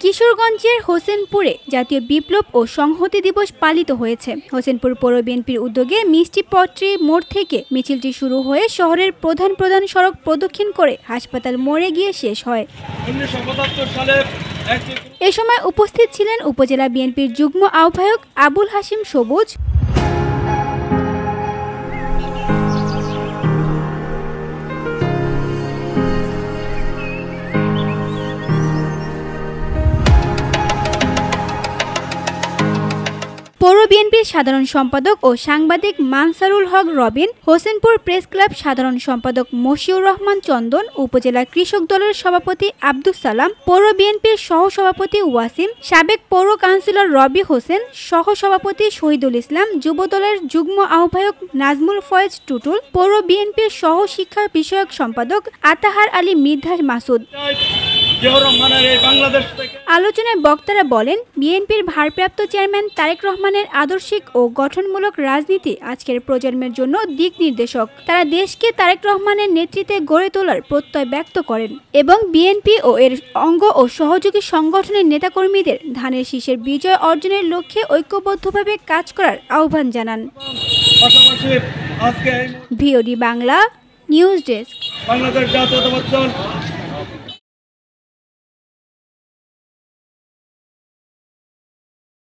কিশোরগঞ্জের হোসেনপুরে জাতীয় বিপ্লব ও সংহতি দিবস পালিত হয়েছে। হোসেনপুর পৌর বিএনপির উদ্যোগে মিষ্টিপট্রি মোড় থেকে মিছিলটি শুরু হয়ে শহরের প্রধান প্রধান সড়ক প্রদক্ষিণ করে হাসপাতাল মোড়ে গিয়ে শেষ হয়। এ সময় উপস্থিত ছিলেন উপজেলা বিএনপির যুগ্ম আহ্বায়ক আবুল হাশিম সবুজ, পৌর বিএনপির সাধারণ সম্পাদক ও সাংবাদিক মানসারুল হক রবিন, হোসেনপুর প্রেস ক্লাব সাধারণ সম্পাদক মশিউর রহমান চন্দন, উপজেলা কৃষক দলের সভাপতি আব্দুস সালাম, পৌর বিএনপির সহসভাপতি ওয়াসিম, সাবেক পৌর কাউন্সিলর রবি হোসেন, সহসভাপতি শহীদুল ইসলাম, যুবদলের যুগ্ম আহ্বায়ক নাজমুল ফয়েজ টুটুল, পৌর বিএনপির সহ শিক্ষা বিষয়ক সম্পাদক আতাহার আলী মৃধা মাসুদ। আলোচনায় বক্তারা বলেন, বিএনপির ভারপ্রাপ্ত চেয়ারম্যান তারেক রহমানের আদর্শিক ও গঠনমূলক রাজনীতি আজকের প্রজন্মের জন্য দিক নির্দেশক। তারা দেশকে তারেক রহমানের নেতৃত্বে গড়ে তোলার প্রত্যয় ব্যক্ত করেন এবং বিএনপি ও এর অঙ্গ ও সহযোগী সংগঠনের নেতাকর্মীদের ধানের শীষের বিজয় অর্জনের লক্ষ্যে ঐক্যবদ্ধভাবে কাজ করার আহ্বান জানান। VOD Bangla news desk.